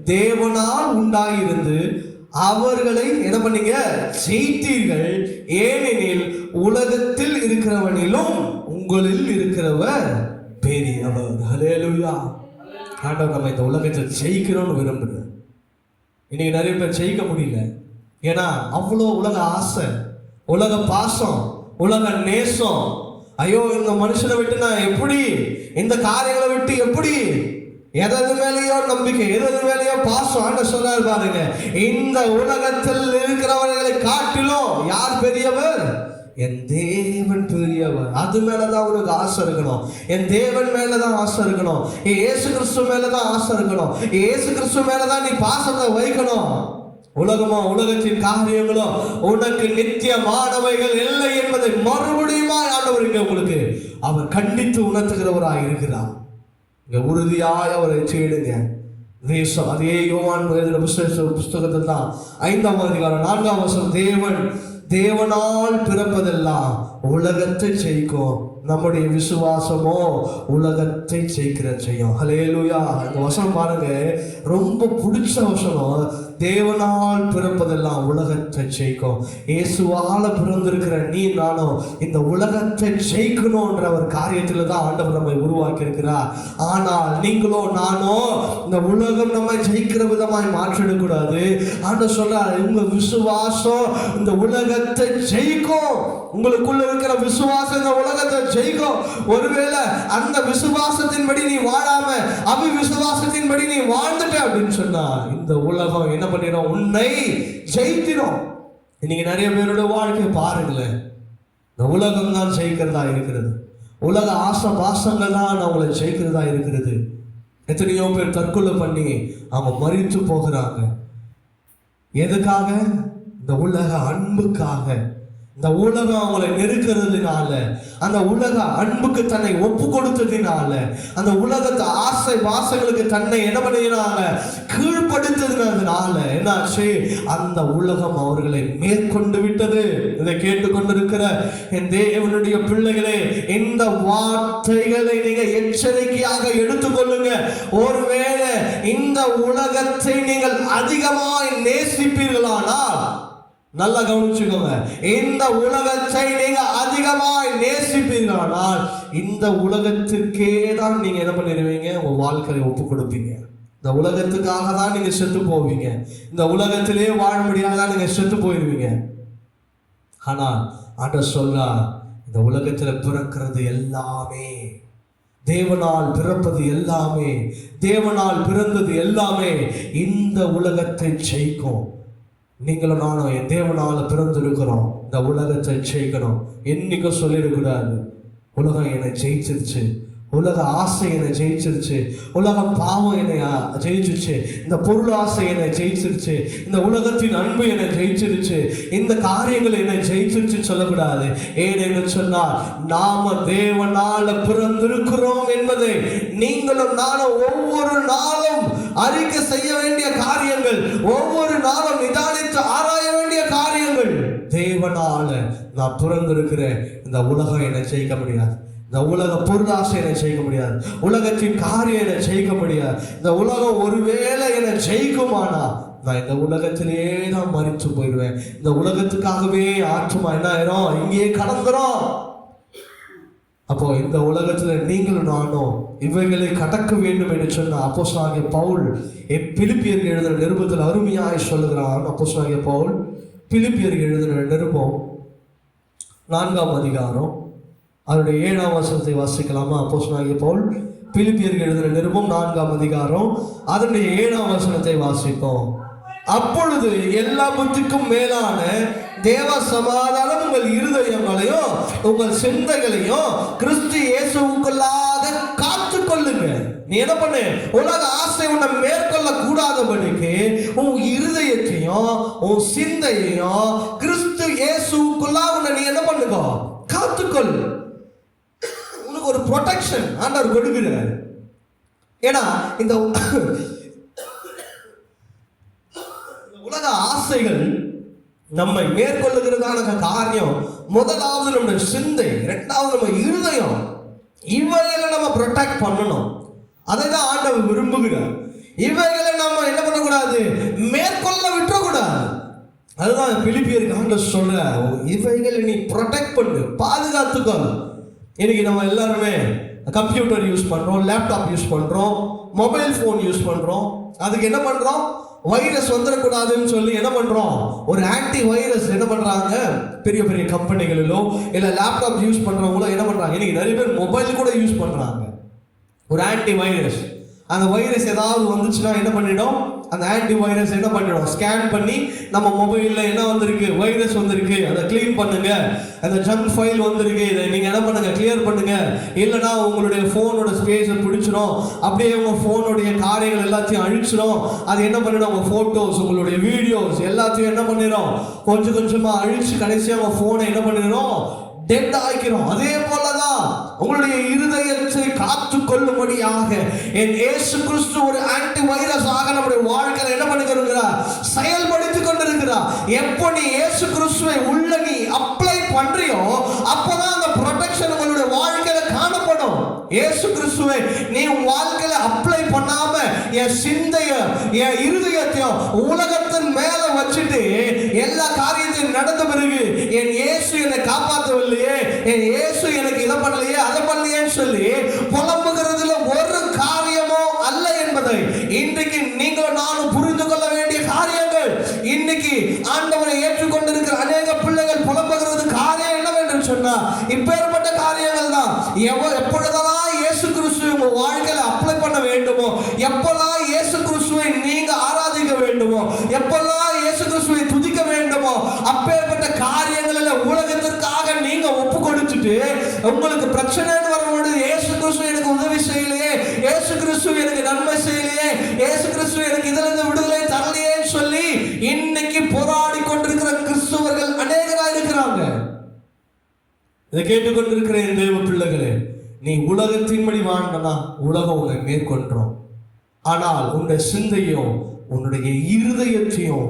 தேவனால் உண்டாயிருந்து அவர்களை என்ன பண்ணீங்க? ஜெயித்தீர்கள். ஏனெனில் உலகத்தில் இருக்கிறவனிலும் உங்களில் இருக்கிறவர் பெரியவர். ஹல்லேலூயா. ஆண்டவர் நம்ம இந்த உலகத்தை ஜெயிக்கணும்னு விரும்புகிறேன். இன்னைக்கு நிறைய பேர் ஜெயிக்க முடியல. ஏன்னா அவ்வளோ உலக ஆசை, உலக பாசம், உலக நேசம். ஐயோ இந்த மனுஷனை விட்டு நான் எப்படி, இந்த காரியங்களை விட்டு எப்படி, எதது மேலேயோ நம்பிக்கை, எதது மேலேயோ பாசம். ஆண்டவர் சொல்றாரு பாருங்க, இந்த உலகத்தில் இருக்கிறவர்களை காட்டிலும் யார் பெரியவர்? என் தேவன் பெரியவர். அது மேலதான் உனக்கு ஆசை இருக்கணும். என் தேவன் மேலதான் ஆசை இருக்கணும். இயேசு கிறிஸ்து மேலதான் ஆசை இருக்கணும். இயேசு கிறிஸ்து மேலதான் நீ பாசத்தை வைக்கணும். உலகமோ உலகத்தின் காரியங்களோ உனக்கு நித்தியமானவைகள் இல்லை என்பதை மறுபடியும் ஆண்டவர் இங்க உங்களுக்கு அவர் கண்டித்து உணர்த்துகிறவராக இருக்கிறார். இங்க உறுதியாய் அவரை தேடுங்க. அதே யோவான் புஸ்தகத்தில் தான் 5 அதிகாரம் 4 வசனம், தேவனால் பிறப்பதெல்லாம் உலகத்தை ஜெயிக்கும், நம்முடைய விசுவாசமோ உலகத்தை ஜெயிக்கிற செய்யும். ஹல்லேலூயா. இந்த வசனம் பாருங்க, ரொம்ப பிடிச்ச வசனம். தேவனால் பிறப்பதெல்லாம் உலகத்தை ஜெயிக்கும். இயேசுவால பிறந்திருக்கிற நீ நானும் இந்த உலகத்தை ஜெயிக்கணும்ன்ற ஒரு காரியத்துல தான் ஆண்டவர் நம்மை உருவாக்கி இருக்கிறார். ஆனால் நீங்களோ நானோ இந்த உலகம் நம்மை ஜெயிக்கிற விதமாய் மாற்றிடக்கூடாது. ஆண்டவர் சொல்றார், உங்க விசுவாசம் இந்த உலகத்தை ஜெயிக்கும். உங்களுக்குள்ள இருக்கிற விசுவாசம் இந்த உலகத்தை ஜெயிக்கும். ஒருவேளை அந்த விசுவாசத்தின்படி நீ வாழாம அவிசுவாசத்தின்படி நீ வாழ்ந்துட்ட அப்படின்னு சொன்னா இந்த உலகம் என்ன பண்ணிடும்? உன்னை ஜெயித்திடும். இன்னைக்கு நிறைய பேரோட வாழ்க்கையை பாருங்களேன், இந்த உலகம் தான் ஜெயிக்கிறதா இருக்கிறது. உலக ஆசை பாசங்கள் தான் அவங்களை ஜெயிக்கிறதா இருக்கிறது. எத்தனையோ பேர் தற்கொலை பண்ணி அவங்க மரித்து போகிறாங்க. எதுக்காக? இந்த உலக அன்புக்காக. இந்த உலகம் அவங்களை நெருக்கிறதுனால, அந்த உலக அன்புக்கு தன்னை ஒப்பு கொடுத்ததினால, அந்த உலகத்தை ஆசை வாசங்களுக்கு தன்னை என்ன பண்ணுகிறாங்க? கீழ்ப்படுத்தது கீழ்ப்படுத்தினதுனால என்னாச்சு, அந்த உலகம் அவர்களை மேற்கொண்டு விட்டது. இதை கேட்டுக்கொண்டிருக்கிற என் தேவனுடைய பிள்ளைகளே, இந்த வார்த்தைகளை நீங்க எச்சரிக்கையாக எடுத்துக்கொள்ளுங்க. ஒருவேளை இந்த உலகத்தை நீங்கள் அதிகமாய் நேசிப்பீர்களானால், நல்லா கவனிச்சுக்கோங்க, இந்த உலகத்தை நீங்க அதிகமாய் நேசிப்பீர்களானால் இந்த உலகத்துக்கே தான் நீங்க என்ன பண்ணிடுவீங்க, உங்க வாழ்க்கையை ஒப்பு கொடுப்பீங்க. இந்த உலகத்துக்காக தான் நீங்க செத்து போவீங்க. இந்த உலகத்திலே வாழ முடியாத தான் நீங்க செத்து போயிடுவீங்க. ஆனால் ஆண்டவர் சொல்றார், இந்த உலகத்துல பிறக்கிறது எல்லாமே, தேவனால் பிறப்பது எல்லாமே, தேவனால் பிறந்தது எல்லாமே இந்த உலகத்தை ஜெயிக்கும். நீங்களும் நானும் என் தேவனால பிறந்திருக்கிறோம், இந்த உலகத்தை ஜெயிக்கணும். என்னைக்கும் சொல்லிடக்கூடாது, உலகம் என்னை ஜெயிச்சிருச்சு, உலக ஆசை என்னை ஜெயிச்சிருச்சு, உலக பாவம் என்னை ஜெயிச்சிருச்சு, இந்த பொருள் ஆசை என்னை ஜெயிச்சிருச்சு, இந்த உலகத்தின் அன்பு என்னை ஜெயிச்சிருச்சு, இந்த காரியங்கள் என்னை ஜெயிச்சிருச்சு சொல்லக்கூடாது. ஏன்னு சொன்னால், நாம தேவனால பிறந்திருக்கிறோம் என்பதை நீங்களும் நானும் ஒவ்வொரு நாளும் அறிக்கை செய்ய வேண்டிய காரியங்கள், ஒவ்வொரு நாளும் நிதானித்து ஆராய வேண்டிய காரியங்கள். தேவனால நான் பிறந்திருக்கிறேன், இந்த உலகம் என்னை ஜெயிக்க முடியாது, இந்த உலக பொருளாசை என்னை ஜெயிக்க முடியாது, உலகத்தின் காரியம் என்னை ஜெயிக்க முடியாது. இந்த உலகம் ஒருவேளை என்னை ஜெயிக்குமானா நான் இந்த உலகத்திலேயே தான் மறித்து போயிடுவேன். இந்த உலகத்துக்காகவே ஆற்றுமா என்ன ஆயிரும், இங்கேயே கடந்துரும். அப்போ இந்த உலகத்துல நீங்களும் நானும் இவைகளை கடக்க வேண்டும் என்று சொன்ன அப்போஸ்தலனாகிய பவுல் பிலிப்பியருக்கு எழுதின நிருபத்தில் அருமையாய் சொல்லுகிறான். அப்போஸ்தலனாகிய பவுல் பிலிப்பியருக்கு எழுதின நிருபம் 4ஆம் அதிகாரம் அவருடைய 7ஆம் வசனத்தை வாசிக்கலாமா? அப்போஸ்தலனாகிய பவுல் பிலிப்பியருக்கு எழுதின நிருபம் 4ஆம் அதிகாரம் அதனுடைய 7ஆம் வசனத்தை வாசிப்போம். அப்பொழுது எல்லா புத்திக்கும் மேலான தேவ சமாதானம் உங்கள் இருதயங்களையும் உங்கள் சிந்தைகளையும் கிறிஸ்து இயேசுவுக்குள்ளாக காத்து கொள்ளுங்க. நீ என்ன பண்ணு, உலக ஆசை உன்னை மேற்கொள்ள கூடாதபடிக்கு உன் இருதயத்தையும் உன் சிந்தையையும் கிறிஸ்து இயேசுவுக்குள்ளாக உன்னை நீ என்ன பண்ணுங்க, காத்துக்கொள். உனக்கு ஒரு ப்ரொடெக்ஷன் ஆண்டவர் கொடுக்கிறார். ஏன்னா இந்த உலக ஆசைகள் நம்மை மேற்கொள்ளுகிறதான காரியம் முதலாவது நம்முடைய சிந்தை, இரண்டாவது நம்ம இருதயம். இவைகளை நம்ம ப்ரொடெக்ட் பண்ணணும். அதை தான் ஆண்டவர் விரும்புகிறார். இவைகளை நம்ம என்ன பண்ணக்கூடாது, மேற்கொள்ள விட்டுறக்கூடாது. அதுதான் பிலிப்பியருக்கு ஆண்டவர் சொல்ற, இவைகளை நீ ப்ரொடெக்ட் பண்ணு, பாதுகாத்துக்கோ. இன்னைக்கு நம்ம எல்லாருமே கம்ப்யூட்டர் யூஸ் பண்றோம், லேப்டாப் யூஸ் பண்றோம், மொபைல் போன் யூஸ் பண்றோம். அதுக்கு என்ன பண்றோம், வைரஸ் வந்துடக்கூடாதுன்னு சொல்லி என்ன பண்றோம், ஒரு ஆன்டி வைரஸ் என்ன பண்றாங்க, பெரிய பெரிய கம்பெனிகளிலோ இல்ல லேப்டாப் யூஸ் பண்றவங்களோ என்ன பண்றாங்க, இன்னைக்கு நிறைய பேர் மொபைல் கூட யூஸ் பண்றாங்க. ஒரு ஆன்டி வைரஸ், அந்த வைரஸ் ஏதாவது வந்துச்சுன்னா என்ன பண்ணிடும், அந்த ஆன்டி வைரஸ் என்ன பண்ணிடும், ஸ்கேன் பண்ணி நம்ம மொபைலில் என்ன வந்திருக்கு, வைரஸ் வந்திருக்கு, அதை கிளீன் பண்ணுங்க, அந்த ஜங்க் ஃபைல் வந்திருக்கு, இதை நீங்கள் என்ன பண்ணுங்க, கிளியர் பண்ணுங்க, இல்லைனா உங்களுடைய ஃபோனோட ஸ்பேஸை பிடிச்சிடும், அப்படியே உங்கள் ஃபோனுடைய காரியங்கள் எல்லாத்தையும் அழிச்சிடும். அது என்ன பண்ணிடும், உங்கள் ஃபோட்டோஸ் உங்களுடைய வீடியோஸ் எல்லாத்தையும் என்ன பண்ணிடும், கொஞ்சம் கொஞ்சமாக அழிச்சு கடைசியாக உங்கள் ஃபோனை என்ன பண்ணிடும், டெட் ஆக்கிறோம். அதே போலதான் உங்களுடைய இருதயத்தை காத்து கொள்ளும்படியாக என் இயேசு கிறிஸ்து ஒரு ஆன்டி வைரஸ் ஆக நம்முடைய வாழ்க்கையில என்ன பண்ணிக்கிறார், செயல்படுத்திக் கொண்டிருக்கிறார். எப்போ நீ இயேசு கிறிஸ்துவை உள்ள நீ அப்ளை பண்றியோ அப்பதான் அந்த ப்ரொடெக்ஷன் உங்களுடைய வாழ்க்கையில காணப்படும். இயேசு கிறிஸ்துவை நீ உன் வாழ்க்கையில அப்ளை பண்ணாம என் சிந்தைய என் இருதயத்தையும் உலகத்தின் மேல வச்சுட்டு எல்லா காரியத்தையும் நடந்த பிறகு என் இயேசு என்னை காப்பாற்றவில்லையே, என் இயேசு எனக்கு இதை பண்ணலையே அதை பண்ணலையேன்னு சொல்லி புலம்புகிறதுல ஒரு காரியமோ அல்ல என்பதை இன்றைக்கு நீங்களும் நானும் புரிந்து கொள்ள வேண்டிய காரியங்கள். இன்னைக்கு ஆண்டவரை ஏற்றுக்கொண்டிருக்கிற அநேக பிள்ளைகள் புலம்புகிறது காரியம் என்னவென்று சொன்னா இப்பேற்பட்ட காரியங்கள் தான். எப்பொழுதெல்லாம் இயேசு கிறிஸ்துவை உங்க வாழ்க்கையில அப்ளை பண்ண வேண்டுமோ, எப்பெல்லாம் இயேசு கிறிஸ்துவை நீங்க ஆராதிக்க வேண்டுமோ, எப்பெல்லாம் இயேசு கிறிஸ்துவை துதிக்க வேண்டுமோ, அப்பேற்பட்ட காரியங்களில் உலகத்திற்காக நீங்க ஒப்பு கொடுத்துட்டு உங்களுக்கு பிரச்சனைன்னு வரும்போது இயேசு கிறிஸ்து எனக்கு உதவி செய்யலையே, இயேசு கிறிஸ்து எனக்கு நன்மை செய்யலையே, இயேசு கிறிஸ்து எனக்கு இதுல இருந்து விடுதலை தரலையேன்னு சொல்லி இன்னைக்கு போராடி கொண்டிருக்கிற கிறிஸ்துவர்கள் அநேகராக இருக்கிறாங்க. இதை கேட்டுக்கொண்டிருக்கிற என் தேவ பிள்ளைகளே, நீ உலகத்தின்படி வாழ்ந்தனா உலகம் உன்னை மேற்கொண்டோம். ஆனால் உன்னுடைய சிந்தையும் உன்னுடைய இருதயத்தையும்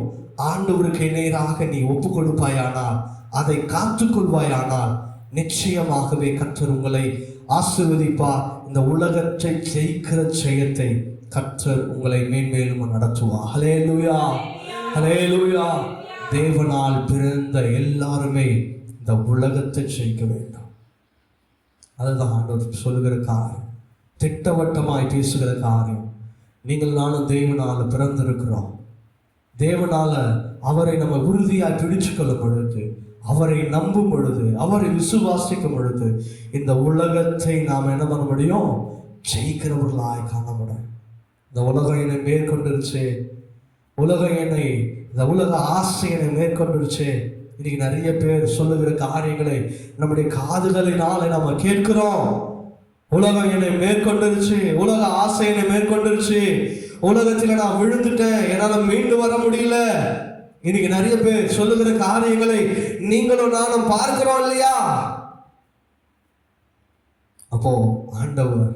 ஆண்டவருக்கு நேராக நீ ஒப்பு கொடுப்பாயானால், அதை காத்துக்கொள்வாயானால், நிச்சயமாகவே கர்த்தர் உங்களை ஆசீர்வதிப்பார். இந்த உலகத்தை ஜெயிக்கிற ஜெயத்தை கர்த்தர் உங்களை மேன்மேலும் நடத்துவார். ஹல்லேலூயா, ஹல்லேலூயா. தேவனால் பிறந்த எல்லாருமே இந்த உலகத்தை ஜெயிக்க வேண்டும். அதுதான் ஆண்டவர் சொல்லுகிற காரியம், திட்டவட்டமாய் பேசுகிற காரியம். நீங்கள் நானும் தேவனால் பிறந்திருக்கிறோம். தேவனால அவரை நம்ம உறுதியாக பிடிச்சு கொள்ளும் பொழுது, அவரை நம்பும் பொழுது, அவரை விசுவாசிக்கும் பொழுது, இந்த உலகத்தை நாம் என்ன பண்ண முடியும்? ஜெயிக்கிறவர்களாய் காண முடியும். இந்த உலகம் என்னை மேற்கொண்டுருச்சு, இந்த உலக ஆசை என்னை மேற்கொண்டுருச்சு. இன்னைக்கு நிறைய பேர் சொல்லுகிற காரியங்களை நம்முடைய காதுகளினால நம்ம கேட்கிறோம். உலகம் என்னை மேற்கொண்டுருச்சு, உலக ஆசை என்னை மேற்கொண்டுருச்சு, உலகத்தில் நான் விழுந்துட்டேன், என்னால் மீண்டு வர முடியல. இன்னைக்கு நிறைய பேர் சொல்லுகிற காரியங்களை நீங்களும் நானும் பார்க்கிறோம் இல்லையா? அப்போ ஆண்டவர்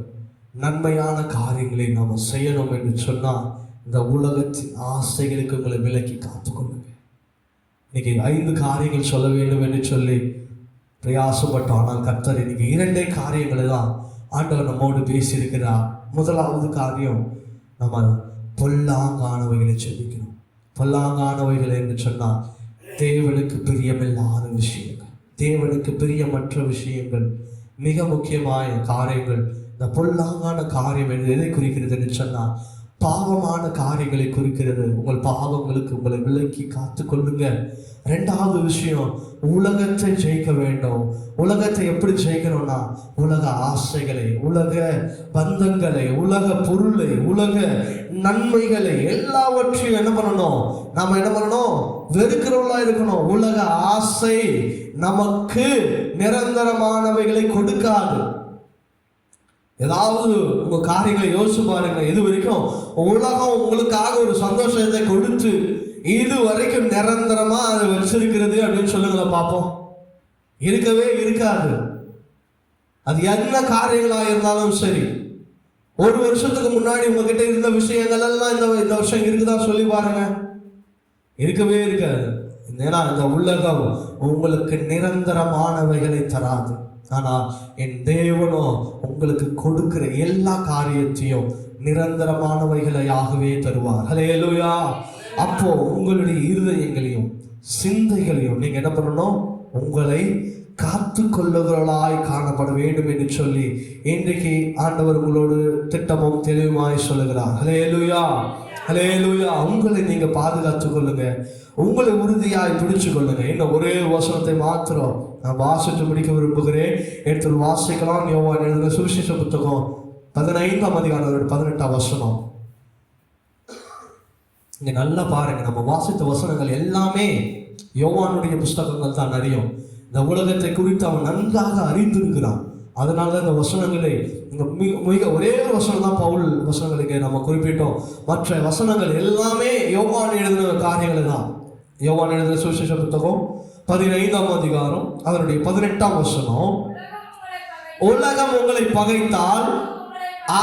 நன்மையான காரியங்களை நாம் செய்யணும் என்று சொன்னால், இந்த உலகத்தின் ஆசைகளுக்கு உங்களை விலக்கி காத்துக்கொள்ளுங்க. இன்னைக்கு 5 காரியங்கள் சொல்ல வேண்டும் என்று சொல்லி பிரயாசப்பட்டோம். ஆனால் கர்த்தர் இன்னைக்கு 2 காரியங்களை தான் ஆண்டவர் நம்மோடு பேசியிருக்கிறார். முதலாவது காரியம், நம்ம பொல்லாங்கானவைகளை சொல்லிக்கணும். பொல்லாங்கானவைகள் என்று சொன்னால் தேவனுக்கு பிரியமில்லாத விஷயங்கள், தேவனுக்கு பிரியமற்ற விஷயங்கள், மிக முக்கியமான காரியங்கள். இந்த பொல்லாங்கான காரியம் என்று எதை குறிக்கிறது என்று சொன்னால் பாவமான காரியங்களை குறிக்கிறது. உங்கள் பாவங்களுக்கு உங்களை விலக்கி காத்து கொள்ளுங்க. 2வது விஷயம், உலகத்தை ஜெயிக்க வேண்டும். உலகத்தை எப்படி ஜெயிக்கணும்னா, உலக ஆசைகளை, உலக பந்தங்களை, உலக பொருளை, உலக நன்மைகளை எல்லாவற்றையும் என்ன பண்ணணும்? நாம என்ன பண்ணணும்? வெறுக்கிறவர்களா இருக்கணும். உலக ஆசை நமக்கு நிரந்தரமானவைகளை கொடுக்காது. ஏதாவது உங்க காரியங்களை யோசிச்சு பாருங்க. இது வரைக்கும் உலகம் உங்களுக்காக ஒரு சந்தோஷத்தை கொடுத்து இது வரைக்கும் நிரந்தரமா அதை வச்சிருக்கிறது அப்படின்னு சொல்லுங்களேன் பார்ப்போம். இருக்கவே இருக்காது. அது என்ன காரியங்களா இருந்தாலும் சரி. 1 வருஷத்துக்கு முன்னாடி உங்ககிட்ட இருந்த விஷயங்கள் எல்லாம் இந்த வருஷம் இருக்குதா சொல்லி பாருங்க. இருக்கவே இருக்காது. ஏன்னா இந்த உலகம் உங்களுக்கு நிரந்தரமானவைகளை தராது. ஆனால் என் தேவனோ உங்களுக்கு கொடுக்கிற எல்லா காரியத்தையும் நிரந்தரமானவைகளையாகவே தருவார். ஹல்லேலூயா. அப்போ உங்களுடைய இருதயங்களையும் சிந்தைகளையும் நீங்க என்ன பண்ணணும்? உங்களை காத்து கொள்ளுகிறவர்களாய் காணப்பட வேண்டும் என்று சொல்லி இன்றைக்கு ஆண்டவர் உங்களோடு திட்டமும் தெளிவுமாய் சொல்லுகிறார். ஹல்லேலூயா, ஹல்லேலூயா. உங்களை நீங்க பாதுகாத்துக் கொள்ளுங்க, உங்களை உறுதியாய் பிடிச்சு கொள்ளுங்க. இன்னும் ஒரே வசனத்தை மாத்திரம் நான் வாசித்து முடிக்க விரும்புகிறேன். எடுத்து வாசிக்கலாம். யோவான் எழுதின சுவிசேஷ புத்தகம் 15ஆம் அதிகாரம் 18ஆம் வசனம். இங்க நல்லா பாருங்க. நம்ம வாசித்த வசனங்கள் எல்லாமே யோவானுடைய புஸ்தகங்கள் தான். அறியும் இந்த உலகத்தை குறித்து அவன் நன்றாக அறிந்திருக்கிறான். அதனால இந்த வசனங்களை மிக ஒரே ஒரு வசனம் தான் பவுல் வசனங்களுக்கு நம்ம குறிப்பிட்டோம். மற்ற வசனங்கள் எல்லாமே யோவான் எழுதின காரியங்கள் தான். யோவான் எழுதின சுவிசேஷ புத்தகம் 15ஆம் அதிகாரம் அதனுடைய 18ஆம் வசனம். உலகம் உங்களை பகைத்தால்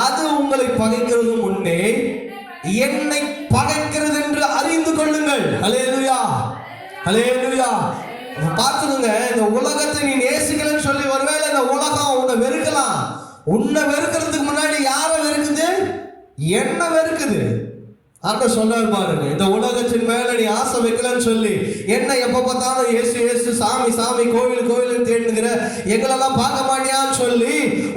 அது உங்களை பகைக்கிறது முன்னே என்னை பகைக்கிறது என்று அறிந்து கொள்ளுங்கள். ஹல்லேலூயா, ஹல்லேலூயா. பார்த்துக்கோங்க. இந்த உலகத்தை நீ நேசிக்கலன்னு சொல்லி ஒருவேளை இந்த உலகம் உன்னை வெறுக்கலாம். உன்னை வெறுக்கிறதுக்கு முன்னாடி யாரை வெறுக்குது? என்ன வெறுக்குது? ஆண்ட சொல்ல பாருங்க. இந்த உலகத்தின் மேல நீ ஆசை வைக்கலன்னு சொல்லி என்ன எப்ப பார்த்தாலும் ஏசு ஏசு சாமி சாமி கோவில் கோவில் தேடுங்கிற எங்களெல்லாம் பார்க்க மாட்டியான்னு சொல்லி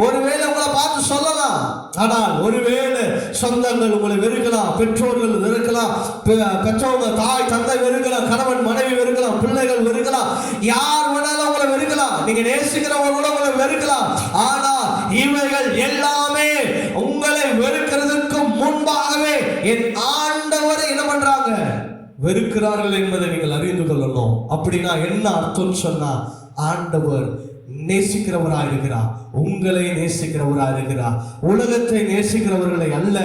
ஒருவேளை உங்களை பார்த்து சொல்லலாம். ஆனால் ஒருவேளை சொந்தங்கள் உங்களை வெறுக்கலாம், பெற்றோர்கள் வெறுக்கலாம், பெற்றவங்க தாய் தந்தை வெறுக்கலாம், கணவன் மனைவி வெறுக்கலாம், பிள்ளைகள் வெறுக்கலாம், யார் வேணாலும் உங்களை வெறுக்கலாம், நீங்க நேசிக்கிறவங்க கூட உங்களை வெறுக்கலாம். ஆனா இவைகள் எல்லாமே உங்களை வெறுக்கிறதுக்கு முன்பாகவே என் ஆண்டவரை என்ன பண்றாங்க? வெறுக்கிறார்கள் என்பதை நீங்கள் அறிந்து கொள்ளணும். அப்படின்னா என்ன அர்த்தம் சொன்னா, ஆண்டவர் நேசிக்கிறவராயிருக்கிறார், உங்களை நேசிக்கிறவராயிருக்கிறார். உலகத்தை நேசிக்கிறவர்களை அல்ல,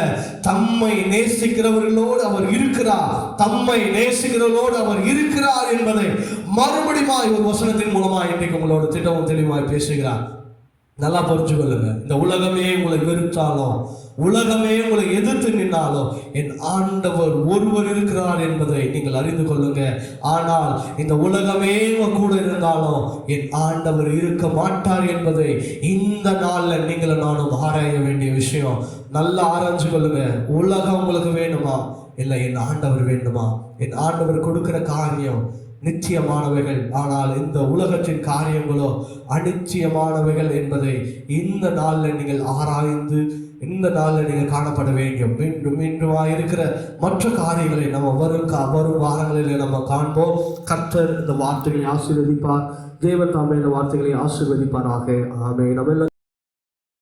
தம்மை நேசிக்கிறவர்களோடு அவர் இருக்கிறார். தம்மை நேசிக்கிறவர்களோடு அவர் இருக்கிறார் என்பதை மறுபடியும் ஒரு வசனத்தின் மூலமா இன்றைக்கு உங்களோட திட்டமும் தெளிவாய் பேசுகிறார். நல்லா புரிஞ்சு கொள்ளுங்க. இந்த உலகமே உங்களை வெறுத்தாலும் உலகமே உங்களை எதிர்த்து நின்னாலும் என் ஆண்டவர் ஒருவர் இருக்கிறார் என்பதை நீங்கள் அறிந்து கொள்ளுங்க. ஆனால் இந்த உலகமே உங்க கூட இருந்தாலும் என் ஆண்டவர் இருக்க மாட்டார் என்பதை இந்த நாள்ல நீங்களும் நானும் ஆராய வேண்டிய விஷயம். நல்லா ஆராய்ஞ்சு கொள்ளுங்க. உலகம் உங்களுக்கு வேணுமா, இல்லை என் ஆண்டவர் வேண்டுமா? என் ஆண்டவர் கொடுக்கிற காரியம் நிச்சயமானவைகள், ஆனால் இந்த உலகத்தின் காரியங்களோ அநிச்சயமானவைகள் என்பதை இந்த நாளில் நீங்கள் ஆராய்ந்து இந்த நாளில் நீங்கள் காணப்பட வேண்டும். மீண்டும் மீண்டும் இருக்கிற மற்ற காரியங்களை நம்ம வரும் வாரங்களில் நம்ம காண்போம். கர்த்தர் இந்த வார்த்தைகளை ஆசீர்வதிப்பார். தேவன் தாமே இந்த வார்த்தைகளை ஆசீர்வதிப்பாராக. ஆமென். நம்ம